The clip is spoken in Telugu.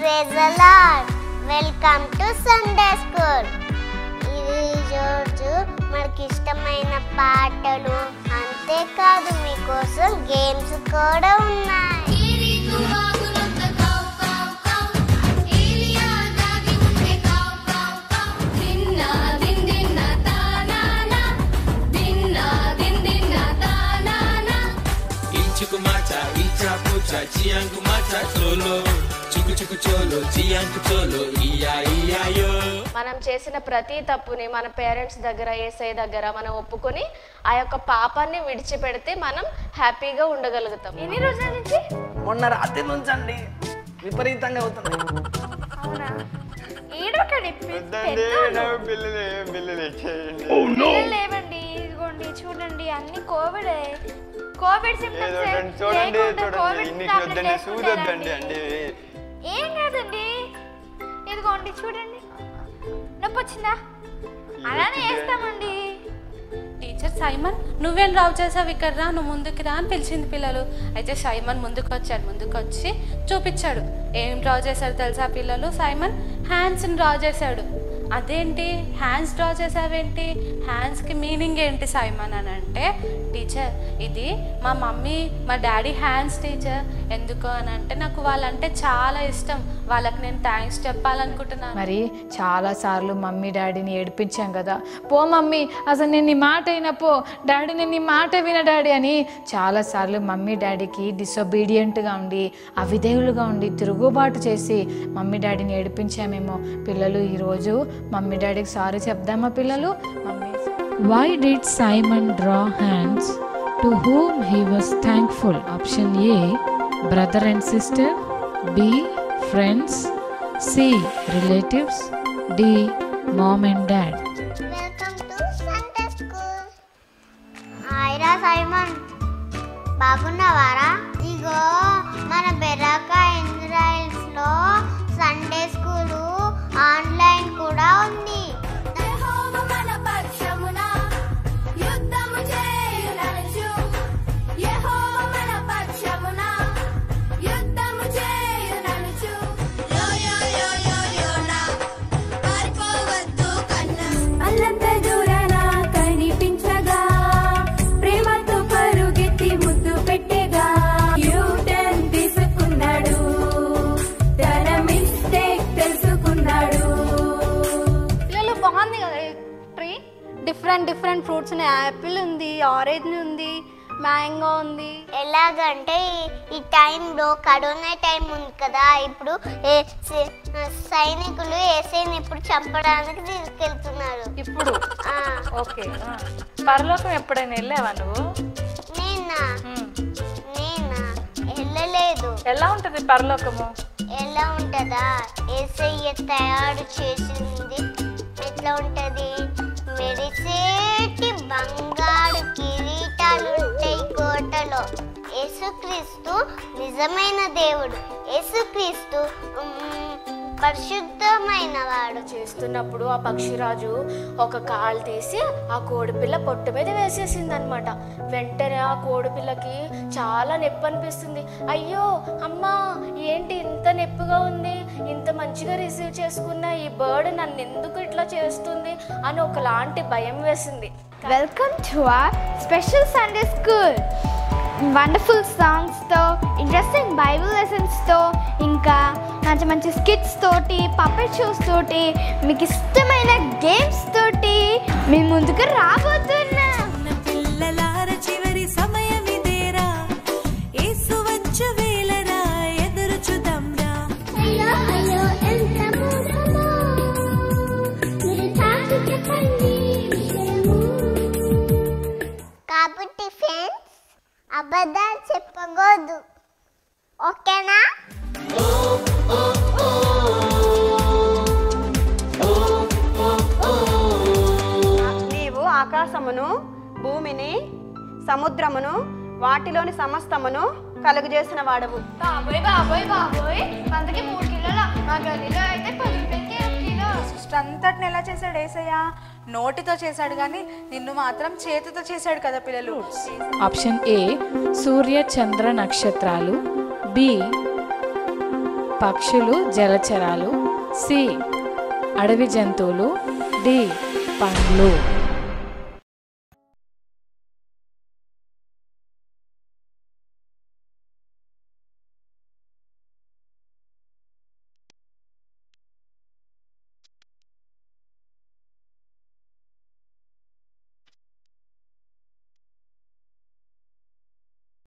Praise the Lord. Welcome to Sunday school. ఈరోజు మనకి ఇష్టమైన పాటలు అంతేకాదు మీకోసం గేమ్స్ కూడా ఉన్నాయి. మనం చేసిన ప్రతి తప్పుని మన పేరెంట్స్ దగ్గర యేసయ్య దగ్గర మనం ఒప్పుకొని ఆ యొక్క పాపాన్ని విడిచిపెడితే మనం హ్యాపీగా ఉండగలుగుతాం. ఎన్ని రోజుల నుంచి? మొన్న రాత్రి నుంచి అండి విపరీతంగా అవుతుంది. అవునా? లేవండి, ఇదిగోండి చూడండి అన్ని కోవిడ్ సింప్టమ్స్. ఏం కాదండి, ఇదిగోండి చూడండి. నొప్పి వచ్చిందా? అలానే వేస్తామండి. టీచర్ సైమన్ నువ్వేం డ్రా చేసావు, ఇక్కడ రా, నువ్వు ముందుకు రా అని పిలిచింది పిల్లలు. అయితే సైమన్ ముందుకు వచ్చి చూపించాడు. ఏం డ్రా చేశాడు తెలుసా పిల్లలు? సైమన్ హ్యాండ్స్ని డ్రా చేశాడు. అదేంటి హ్యాండ్స్ డ్రా చేసావేంటి, హ్యాండ్స్కి మీనింగ్ ఏంటి సైమన్ అని అంటే, టీచర్ ఇది మా మమ్మీ మా డాడీ హ్యాండ్స్ టీచర్. ఎందుకు అని అంటే నాకు వాళ్ళంటే చాలా ఇష్టం, వాళ్ళకి నేను థ్యాంక్స్ చెప్పాలనుకుంటున్నాను. మరి చాలాసార్లు మమ్మీ డాడీని ఏడిపించాం కదా, పో మమ్మీ అసలు నేను నీ మాట అయినా పో, డాడీ నేను నీ మాట విన డాడీ అని చాలాసార్లు మమ్మీ డాడీకి డిసొబీడియంట్గా ఉండి అవిధేయులుగా ఉండి తిరుగుబాటు చేసి మమ్మీ డాడీని ఏడిపించామేమో. పిల్లలు ఈరోజు మమ్మీ డాడీకి సారీ చెప్దామా పిల్లలు? Mummy, why did Simon draw hands? To whom he was thankful? Option A, brother and sister. B, friends. C, relatives. D, mom and dad. Welcome to Sunday school. హాయ్రా సైమన్, బాగున్నావారా? ఇగో మన బెరాక ఇజ్రాయిల్స్లో సండే స్కూలు ఆన్లైన్ కూడా ఉంది. డిఫరెంట్ ఫ్రూట్స్ ఉన్నాయి. యాపిల్ ఉంది, ఆరెంజ్ ఉంది, మ్యాంగో ఉంది. ఎలాగంటే ఈ టైంలో కరోనా టైం ఉంది కదా, ఇప్పుడు సైనికులు యేసయ్యని ఇప్పుడు చంపడానికి తీసుకెళ్తున్నారు. ఇప్పుడు ఓకే. పరలోకం ఎప్పుడైనా వెళ్ళావా నువ్వు? నేనా వెళ్ళలేదు. ఎలా ఉంటుంది పరలోకము? ఎలా ఉంటుందా? యేసయ్య తయారు చేసింది ఎట్లా ఉంటుంది? మెరిసేటి బంగారు కిరీటాలుంటాయి కోటలో. యేసుక్రీస్తు నిజమైన దేవుడు, యేసుక్రీస్తు పరిశుద్ధమైన వాడు. చేస్తున్నప్పుడు ఆ పక్షిరాజు ఒక కాలు తీసి ఆ కోడిపిల్ల పొట్టు మీద వేసేసింది అనమాట. వెంటనే ఆ కోడిపిల్లకి చాలా నొప్పి అనిపిస్తుంది. అయ్యో అమ్మా, ఏంటి ఇంత నొప్పిగా ఉంది, ఇంత మంచిగా రిసీవ్ చేసుకున్న ఈ బర్డ్ నన్ను ఎందుకు ఇట్లా చేస్తుంది అని ఒకలాంటి భయం వేసింది. Welcome to our special Sunday school. Wonderful సాంగ్స్తో, ఇంట్రెస్టింగ్ బైబుల్ లెసన్స్తో, ఇంకా మంచి మంచి స్కిట్స్ తోటి, పపెట్ షోస్ తోటి, మీకు ఇష్టమైన గేమ్స్ తోటి మీ ముందుకు రాబోతున్నా. కాబట్టి ఫ్రెండ్స్, అబద్ధాలు చెప్పకూడదు, ఓకేనా? నీవు ఆకాశమును, భూమిని, సముద్రమును, వాటిలోని సమస్తమును కలుగు చేసిన వాడవు. బాబోయ్ బాబోయ్ బాబోయ్, మనకి 3 కిలోల, మా గదిలో అయితే 10 రూపాయలకి 1 కిలో. సృష్టి అంతటిని ఎలా చేశాడు యేసయ్య? నోటితో చేశాడు, కానీ నిన్ను మాత్రం చేతితో చేశాడు కదా పిల్లలు. ఆప్షన్ ఏ, సూర్య చంద్ర నక్షత్రాలు. బి, పక్షులు జలచరాలు, సి అడవి జంతువులు, డి పండ్లు.